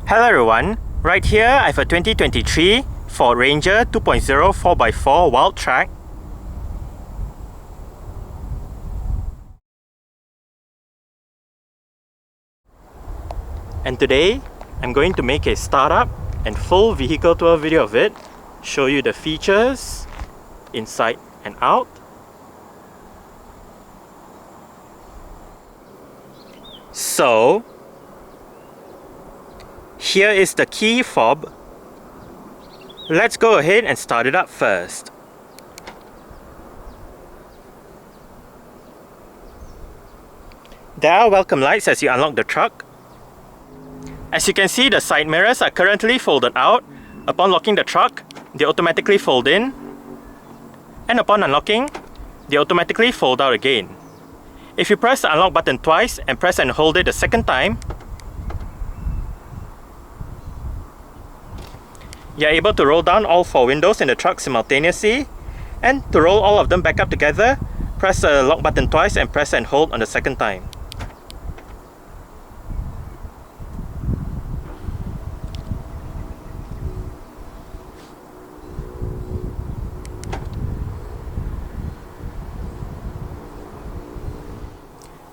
Hello everyone, right here I have a 2023 Ford Ranger 2.0 4x4 Wildtrak. And today I'm going to make a startup and full vehicle tour video of it, show you the features inside and out. So here is the key fob. Let's go ahead and start it up first. There are welcome lights as you unlock the truck. As you can see, the side mirrors are currently folded out. Upon locking the truck, they automatically fold in. And upon unlocking, they automatically fold out again. If you press the unlock button twice and press and hold it a second time, you're able to roll down all 4 windows in the truck simultaneously. And to roll all of them back up together, press the lock button twice and press and hold on the second time.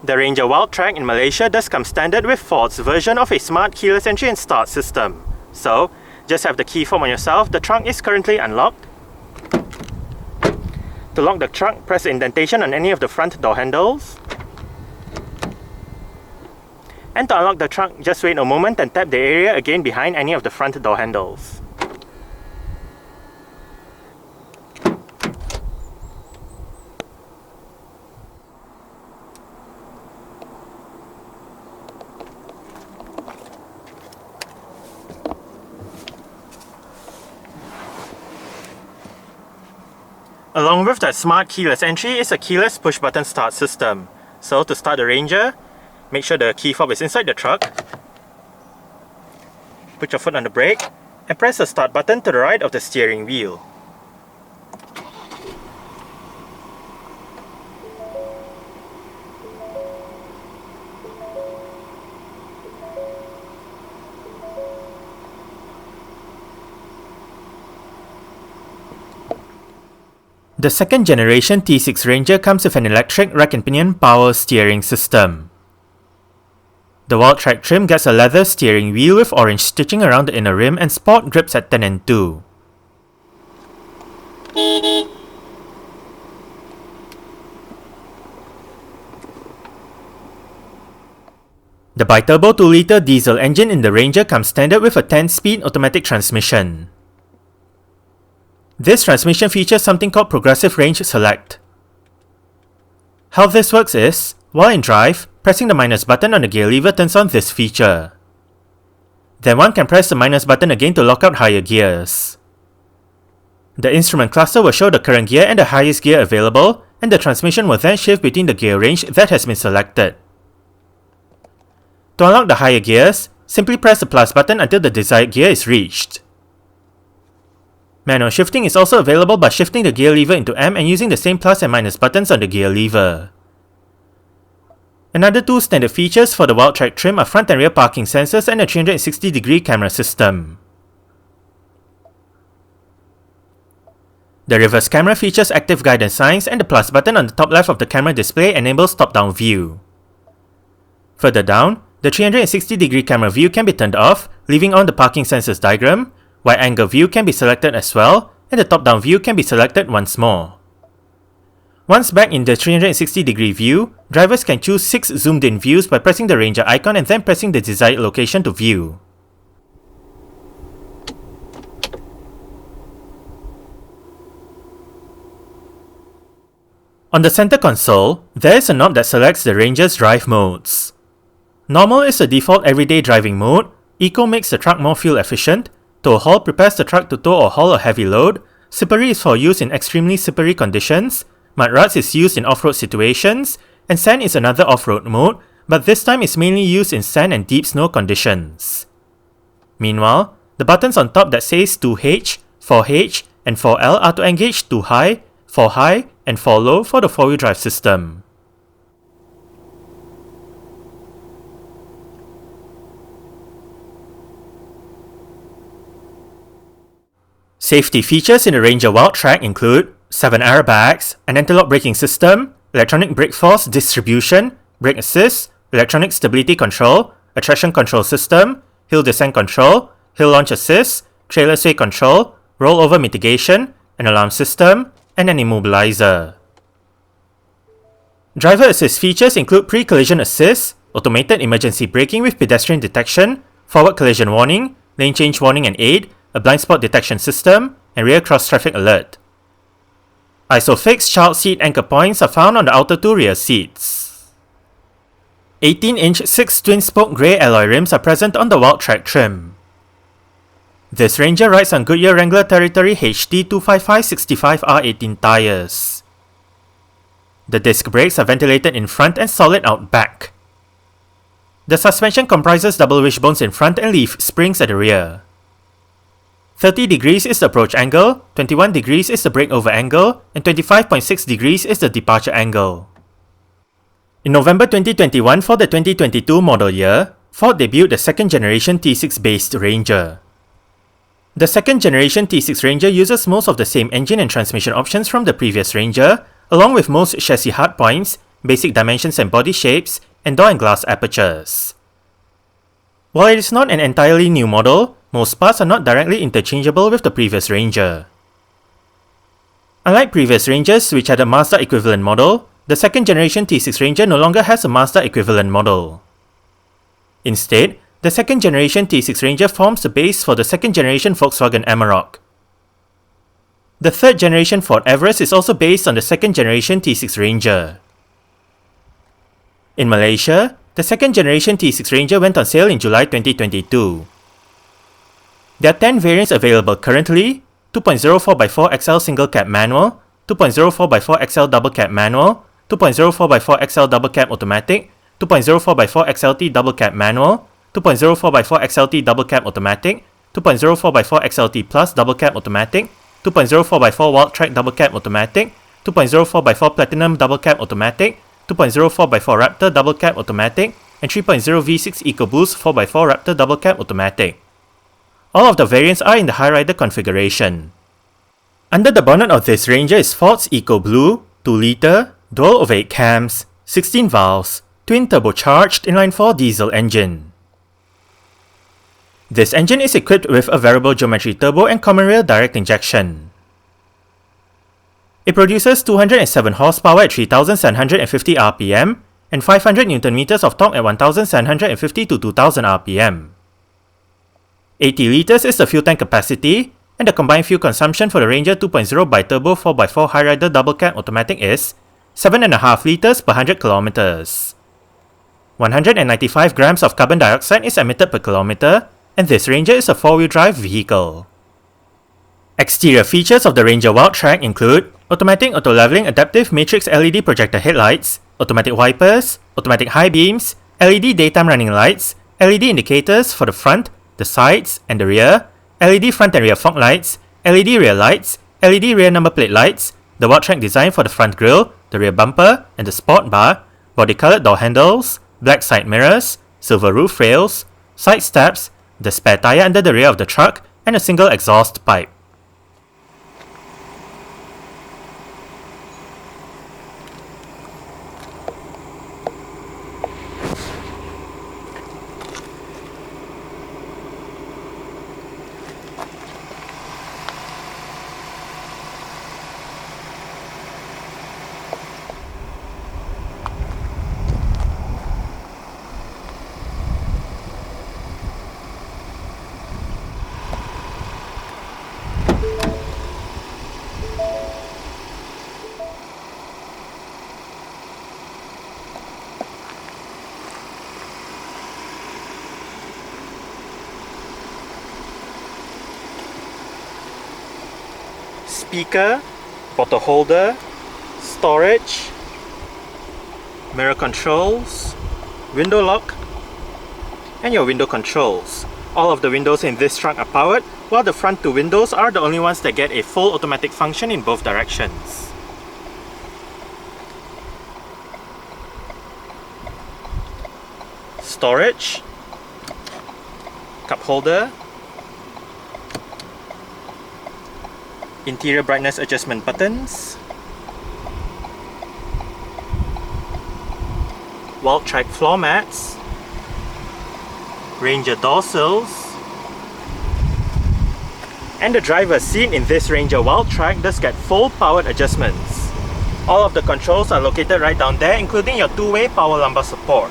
The Ranger Wildtrak in Malaysia does come standard with Ford's version of a smart keyless entry and start system. So, just have the key fob on yourself. The trunk is currently unlocked. To lock the trunk, press the indentation on any of the front door handles. And to unlock the trunk, just wait a moment and tap the area again behind any of the front door handles. Along with that smart keyless entry is a keyless push button start system. So to start the Ranger, make sure the key fob is inside the truck. Put your foot on the brake and press the start button to the right of the steering wheel. The second generation T6 Ranger comes with an electric rack and pinion power steering system. The Wildtrak trim gets a leather steering wheel with orange stitching around the inner rim and sport grips at 10 and 2. The bi-turbo 2-litre diesel engine in the Ranger comes standard with a 10-speed automatic transmission. This transmission features something called Progressive Range Select. How this works is, while in drive, pressing the minus button on the gear lever turns on this feature. Then one can press the minus button again to lock out higher gears. The instrument cluster will show the current gear and the highest gear available, and the transmission will then shift between the gear range that has been selected. To unlock the higher gears, simply press the plus button until the desired gear is reached. Manual shifting is also available by shifting the gear lever into M and using the same plus and minus buttons on the gear lever. Another 2 standard features for the Wildtrak trim are front and rear parking sensors and a 360-degree camera system. The reverse camera features active guidance signs, and the plus button on the top left of the camera display enables top-down view. Further down, the 360-degree camera view can be turned off, leaving on the parking sensors diagram. Wide angle view can be selected as well, and the top-down view can be selected once more. Once back in the 360-degree view, drivers can choose 6 zoomed-in views by pressing the Ranger icon and then pressing the desired location to view. On the center console, there is a knob that selects the Ranger's drive modes. Normal is the default everyday driving mode, Eco makes the truck more fuel efficient, Tow haul prepares the truck to tow or haul a heavy load, Slippery is for use in extremely slippery conditions, Mud ruts is used in off-road situations, and Sand is another off-road mode, but this time is mainly used in sand and deep snow conditions. Meanwhile, the buttons on top that says 2H, 4H, and 4L are to engage 2 high, 4 high, and 4 low for the 4-wheel drive system. Safety features in the Ranger Wildtrak include 7 airbags, an anti-lock braking system, electronic brake force distribution, brake assist, electronic stability control, a traction control system, hill descent control, hill launch assist, trailer sway control, rollover mitigation, an alarm system, and an immobilizer. Driver assist features include pre-collision assist, automated emergency braking with pedestrian detection, forward collision warning, lane change warning and aid, a blind spot detection system, and rear cross-traffic alert. ISOFIX child seat anchor points are found on the outer two rear seats. 18-inch 6 twin-spoke grey alloy rims are present on the Wildtrak trim. This Ranger rides on Goodyear Wrangler Territory HD 255/65R18 tyres. The disc brakes are ventilated in front and solid out back. The suspension comprises double wishbones in front and leaf springs at the rear. 30 degrees is the approach angle, 21 degrees is the breakover angle, and 25.6 degrees is the departure angle. In November 2021 for the 2022 model year, Ford debuted the second generation T6 based Ranger. The second generation T6 Ranger uses most of the same engine and transmission options from the previous Ranger, along with most chassis hardpoints, basic dimensions and body shapes, and door and glass apertures. While it is not an entirely new model, most parts are not directly interchangeable with the previous Ranger. Unlike previous Rangers, which had a Mazda equivalent model, the second generation T6 Ranger no longer has a Mazda equivalent model. Instead, the second generation T6 Ranger forms the base for the second generation Volkswagen Amarok. The third generation Ford Everest is also based on the second generation T6 Ranger. In Malaysia, the second generation T6 Ranger went on sale in July 2022. There are 10 variants available currently: 2.0 4x4 single cab manual, 2.0 4x4 double cab manual, 2.0 4x4 double cab automatic, 2.0 4x4 XLT double cab manual, 2.0 4x4 XLT double cab automatic, 2.0 4x4 XLT Plus double cab automatic, 2.0 4x4 Wildtrak double cab automatic, 2.0 4x4 Platinum double cab automatic, 2.0 4x4 Raptor double cab automatic, and 3.0 V6 EcoBlue 4x4 Raptor double cab automatic. All of the variants are in the High Rider configuration. Under the bonnet of this Ranger is Ford's EcoBlue 2-litre, dual over 8 cams, 16 valves, twin-turbocharged inline-4 diesel engine. This engine is equipped with a variable geometry turbo and common rail direct injection. It produces 207 horsepower at 3,750 rpm and 500 Nm of torque at 1,750 to 2,000 rpm. 80 litres is the fuel tank capacity, and the combined fuel consumption for the Ranger 2.0 bi-turbo 4x4 High Rider double cab automatic is 7.5 litres per 100 km. 195 grams of carbon dioxide is emitted per kilometre, and this Ranger is a 4-wheel drive vehicle. Exterior features of the Ranger Wildtrak include automatic auto-leveling adaptive matrix LED projector headlights, automatic wipers, automatic high beams, LED daytime running lights, LED indicators for the front, the sides, and the rear, LED front and rear fog lights, LED rear lights, LED rear number plate lights, the Wildtrak design for the front grille, the rear bumper, and the sport bar, body-coloured door handles, black side mirrors, silver roof rails, side steps, the spare tyre under the rear of the truck, and a single exhaust pipe. Speaker, bottle holder, storage, mirror controls, window lock, and your window controls. All of the windows in this truck are powered, while the front two windows are the only ones that get a full automatic function in both directions. Storage, cup holder, interior brightness adjustment buttons, Wildtrak floor mats, Ranger door sills, and the driver's seat in this Ranger Wildtrak does get full powered adjustments. All of the controls are located right down there, including your two-way power lumbar support.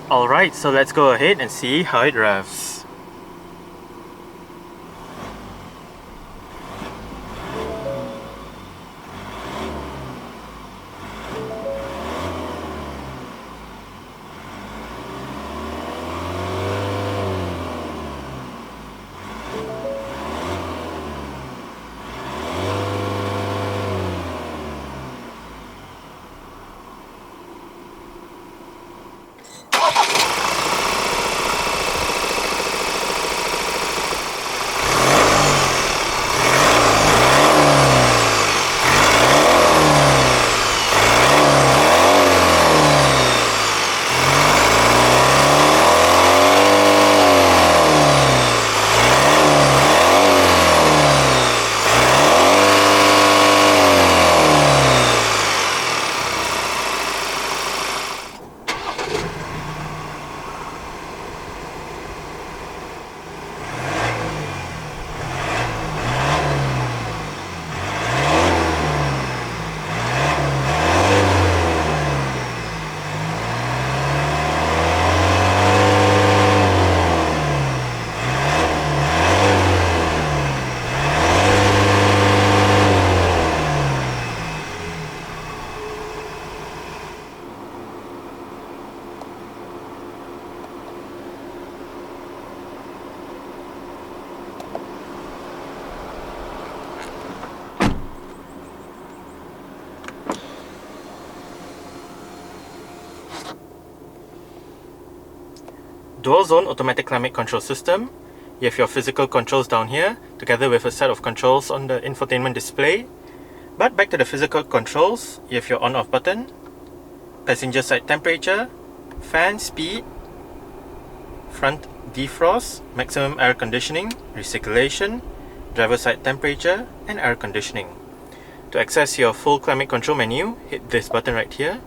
Alright, so let's go ahead and see how it revs. Dual zone automatic climate control system. You have your physical controls down here, together with a set of controls on the infotainment display. But back to the physical controls, you have your on-off button, passenger side temperature, fan speed, front defrost, maximum air conditioning, recirculation, driver side temperature, and air conditioning. To access your full climate control menu, hit this button right here.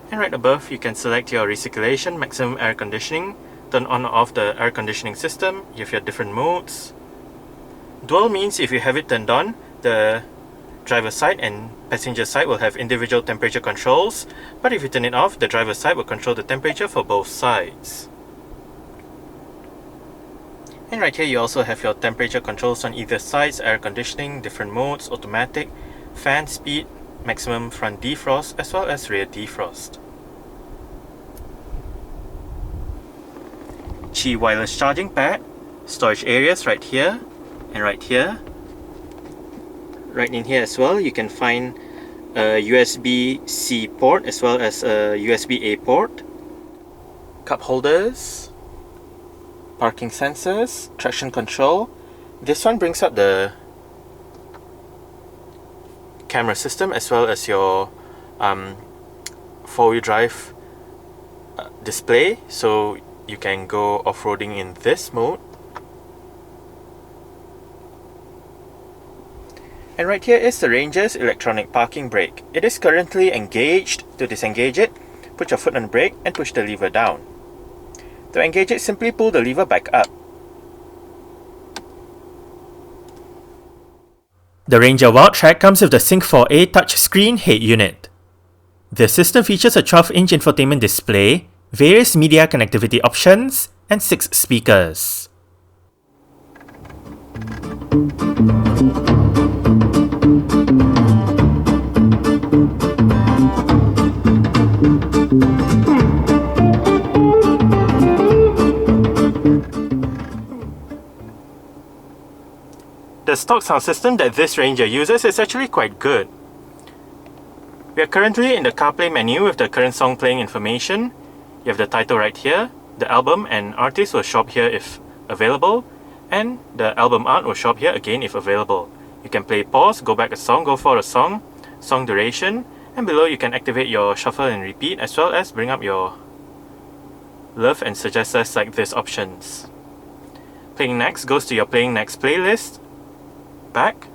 And right above, you can select your recirculation, maximum air conditioning, turn on or off the air conditioning system. You have your different modes. Dual means if you have it turned on, the driver side and passenger side will have individual temperature controls, but if you turn it off, the driver side will control the temperature for both sides. And right here you also have your temperature controls on either sides, air conditioning, different modes, automatic, fan speed, maximum front defrost, as well as rear defrost. Qi wireless charging pad, storage areas right here and right here. Right in here as well, you can find a USB-C port as well as a USB-A port. Cup holders, parking sensors, traction control. This one brings up the camera system as well as your four-wheel drive display, so you can go off-roading in this mode. And right here is the Ranger's electronic parking brake. It is currently engaged. To disengage it, put your foot on the brake and push the lever down. To engage it, simply pull the lever back up. The Ranger Wildtrak comes with the Sync 4A touchscreen head unit. The system features a 12-inch infotainment display, various media connectivity options, and 6 speakers. The stock sound system that this Ranger uses is actually quite good. We are currently in the CarPlay menu with the current song playing information. You have the title right here, The album and artist will show up here if available, and the album art will show up here again if available. You can play pause, go back a song, go for a song, song duration, and below you can activate your shuffle and repeat, as well as bring up your love and suggest us like this options. Playing next goes to your playing next playlist. Back.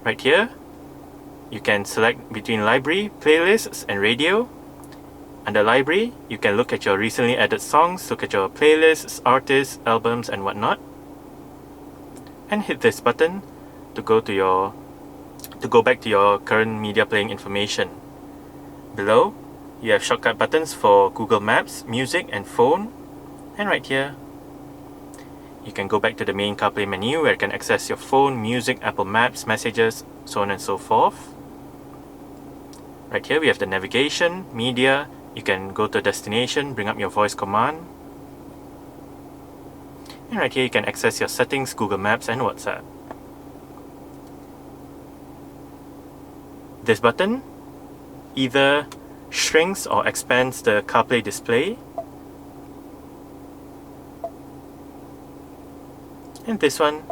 Right here, you can select between library, playlists, and radio. Under library, you can look at your recently added songs, look at your playlists, artists, albums, and whatnot. And hit this button to go back to your current media playing information. Below, you have shortcut buttons for Google Maps, music, and phone. And right here, you can go back to the main CarPlay menu where you can access your phone, music, Apple Maps, messages, so on and so forth. Right here we have the navigation, media. You can go to a destination, bring up your voice command. And right here you can access your settings, Google Maps, and WhatsApp. This button either shrinks or expands the CarPlay display. And this one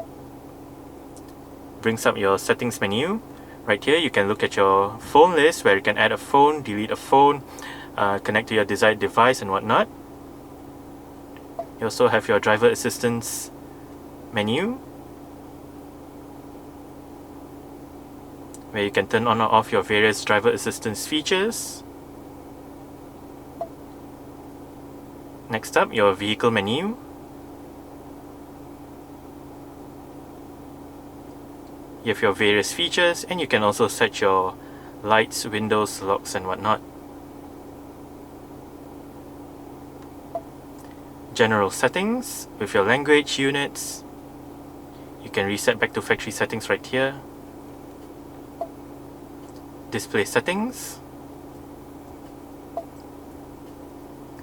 brings up your settings menu. Right here you can look at your phone list where you can add a phone, delete a phone, connect to your desired device and whatnot. You also have your driver assistance menu where you can turn on or off your various driver assistance features. Next up, your vehicle menu. You have your various features, and you can also set your lights, windows, locks, and whatnot. General settings with your language units. You can reset back to factory settings right here. Display settings.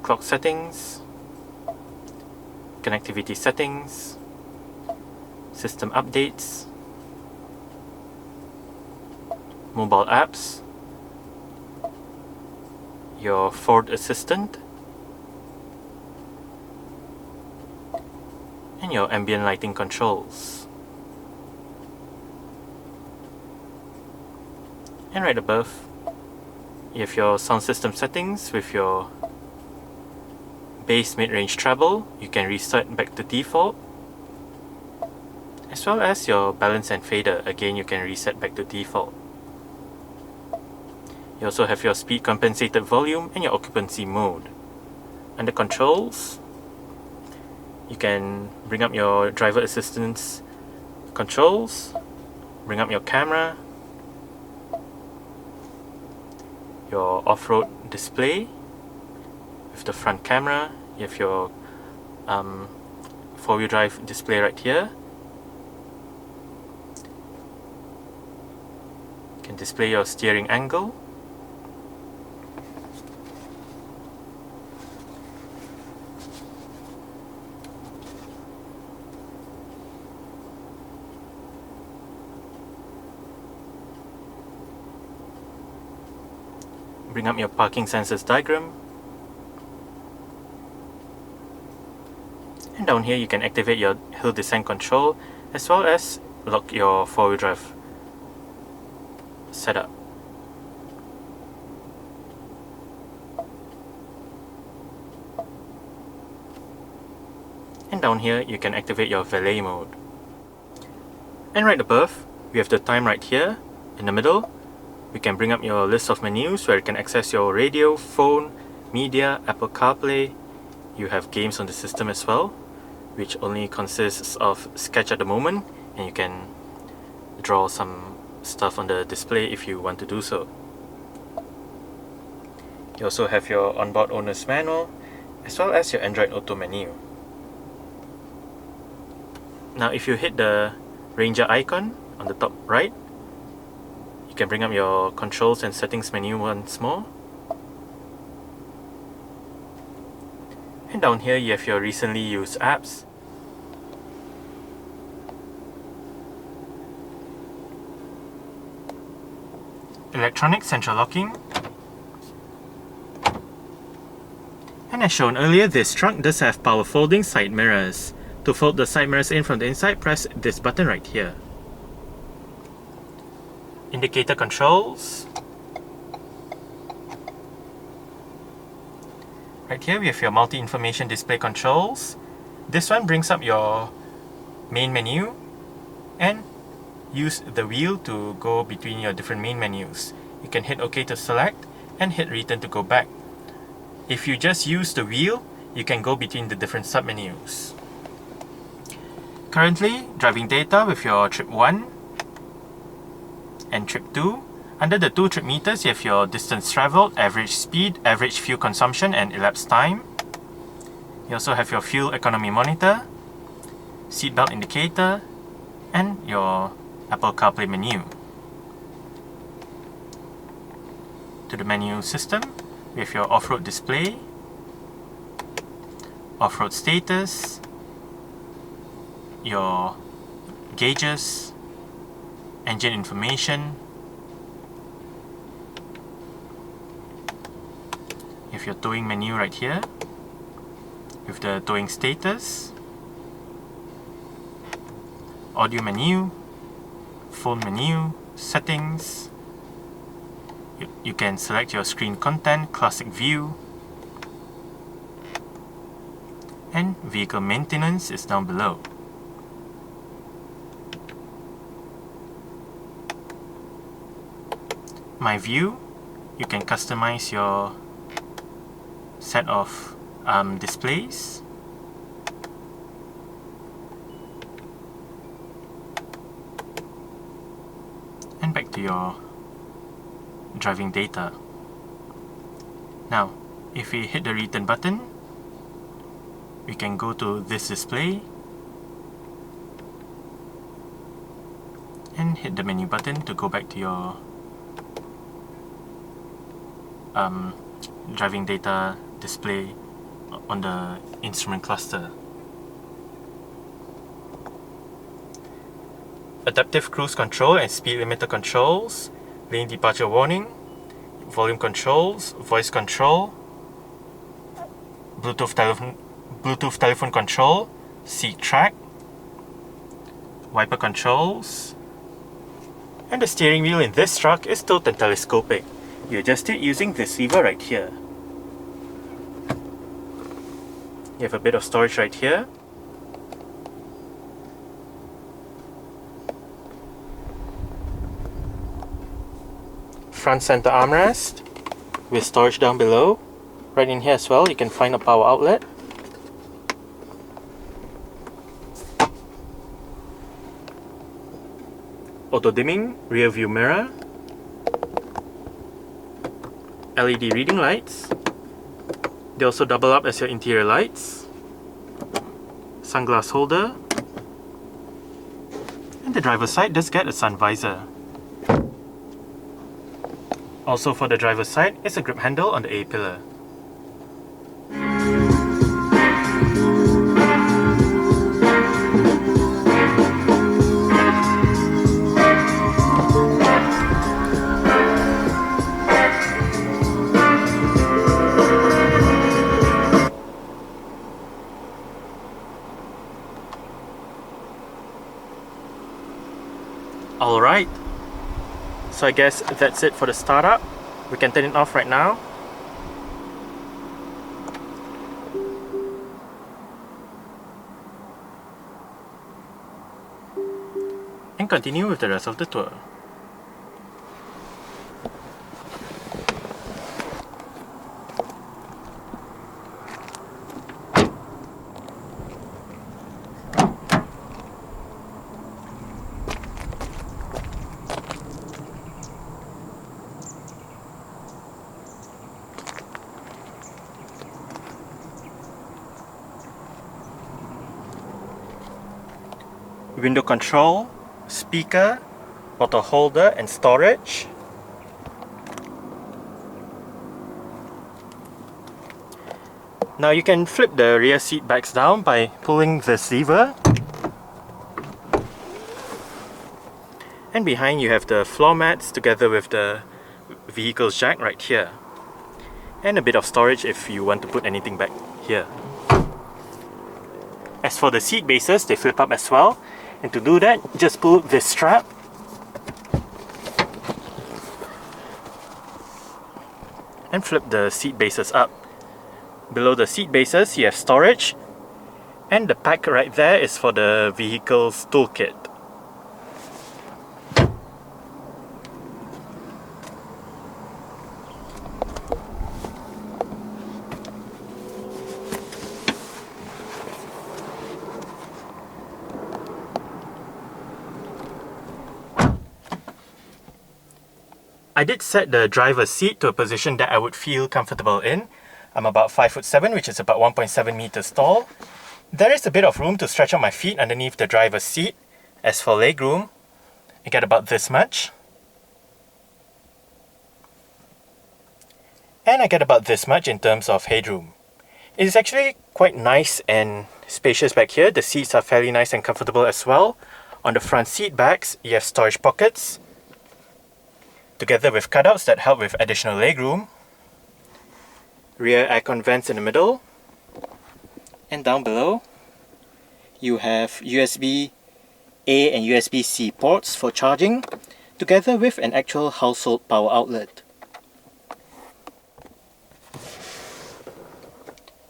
Clock settings. Connectivity settings. System updates. Mobile apps. Your Ford Assistant. And your ambient lighting controls. And right above, you have your sound system settings with your bass mid-range treble. You can restart back to default. As well as your balance and fader. Again, you can reset back to default. You also have your speed compensated volume and your occupancy mode. Under controls, you can bring up your driver assistance controls, bring up your camera, your off-road display with the front camera. You have your four-wheel drive display right here. You can display your steering angle. Bring up your parking sensors diagram. And down here you can activate your hill descent control as well as lock your four-wheel drive setup. And down here you can activate your valet mode. And right above we have the time right here. In the middle we can bring up your list of menus where you can access your radio, phone, media, Apple CarPlay. You have games on the system as well, which only consists of sketch at the moment, and you can draw some stuff on the display if you want to do so. You also have your onboard owner's manual as well as your Android Auto menu. Now if you hit the Ranger icon on the top right, you can bring up your controls and settings menu once more. And down here you have your recently used apps. Electronic central locking. And as shown earlier, this truck does have power folding side mirrors. To fold the side mirrors in from the inside, press this button right here. Indicator controls. Right here we have your multi-information display controls. This one brings up your main menu and use the wheel to go between your different main menus. You can hit OK to select and hit return to go back. If you just use the wheel, you can go between the different submenus. Currently, driving data with your trip 1 and trip 2. Under the 2 trip meters, you have your distance traveled, average speed, average fuel consumption, and elapsed time. You also have your fuel economy monitor, seatbelt indicator, and your Apple CarPlay menu. To the menu system, we have your off-road display, off-road status, your gauges, engine information. You have your towing menu right here with the towing status, audio menu, phone menu, settings. You can select your screen content, classic view, and vehicle maintenance is down below. My view, you can customize your set of displays. And back to your driving data. Now, if we hit the return button, we can go to this display and hit the menu button to go back to your driving data display on the instrument cluster. Adaptive cruise control and speed limiter controls, lane departure warning, volume controls, voice control, Bluetooth telephone control, seat track, wiper controls, and the steering wheel in this truck is tilt and telescopic. You adjust it using this lever right here. You have a bit of storage right here. Front center armrest with storage down below. Right in here as well, you can find a power outlet. Auto dimming rear view mirror. LED reading lights. They also double up as your interior lights. Sunglass holder. And the driver's side does get a sun visor. Also for the driver's side is a grip handle on the A-pillar. Alright, so I guess that's it for the startup. We can turn it off right now. And continue with the rest of the tour. Window control, speaker, bottle holder and storage. Now you can flip the rear seat backs down by pulling this lever. And behind you have the floor mats together with the vehicle's jack right here. and a bit of storage if you want to put anything back here. As for the seat bases, they flip up as well, and to do that, just pull this strap and flip the seat bases up. Below the seat bases, you have storage, and the pack right there is for the vehicle's toolkit. I did set the driver's seat to a position that I would feel comfortable in. I'm about 5'7", which is about 1.7 meters tall. There is a bit of room to stretch out my feet underneath the driver's seat. As for legroom, I get about this much. And I get about this much in terms of headroom. It is actually quite nice and spacious back here. The seats are fairly nice and comfortable as well. On the front seat backs, you have storage pockets, together with cutouts that help with additional legroom. Rear aircon vents in the middle. And down below, you have USB-A and USB-C ports for charging, together with an actual household power outlet.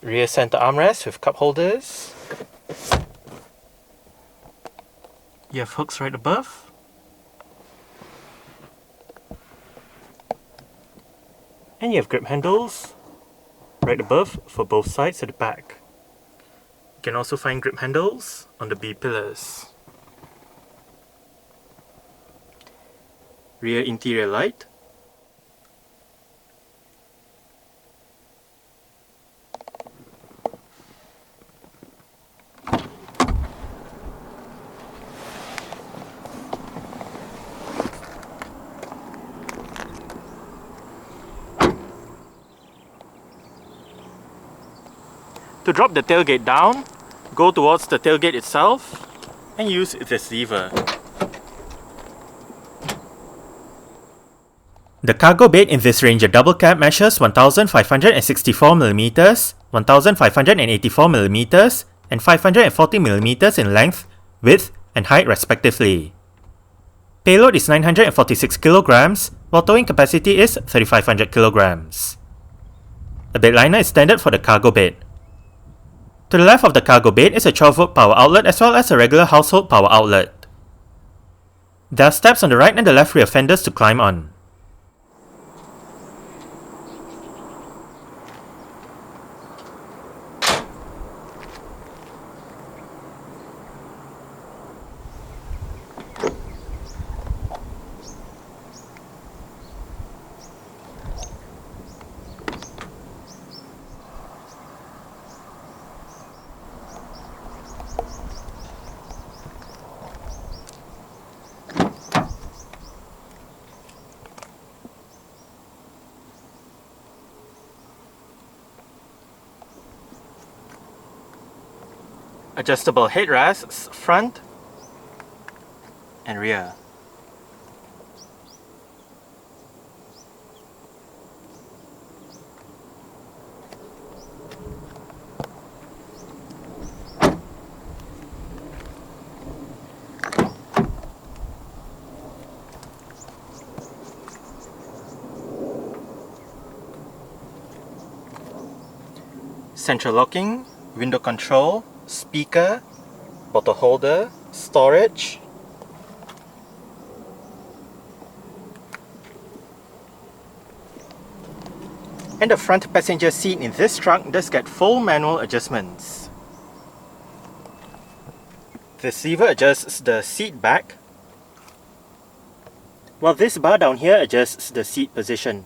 Rear center armrest with cup holders. You have hooks right above. And you have grip handles right above for both sides of the back. You can also find grip handles on the B pillars. Rear interior light. To drop the tailgate down, go towards the tailgate itself and use this lever. The cargo bed in this Ranger double cab measures 1564mm, 1584mm, and 540mm in length, width, and height respectively. Payload is 946 kg, while towing capacity is 3500 kg. A bed liner is standard for the cargo bed. To the left of the cargo bed is a 12-volt power outlet as well as a regular household power outlet. There are steps on the right and the left rear fenders to climb on. Adjustable headrests, front and rear. Central locking, window control, speaker, bottle holder, storage, and the front passenger seat in this truck does get full manual adjustments. This lever adjusts the seat back, while this bar down here adjusts the seat position.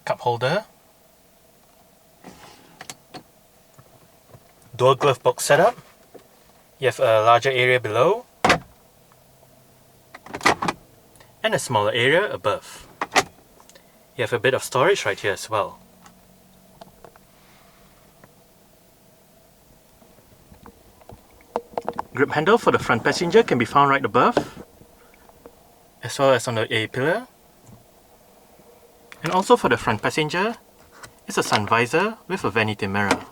Cup holder, dual glove box setup. You have a larger area below, and a smaller area above. You have a bit of storage right here as well. Grip handle for the front passenger can be found right above, as well as on the A-pillar. And also for the front passenger is a sun visor with a vanity mirror.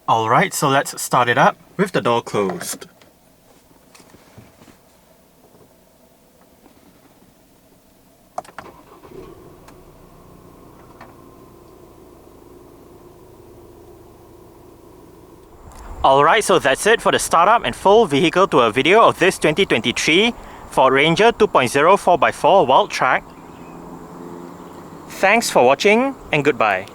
Alright, so let's start it up with the door closed. Alright, so that's it for the startup and full vehicle tour video of this 2023 Ford Ranger 2.0 4x4 Wildtrak. Thanks for watching and goodbye.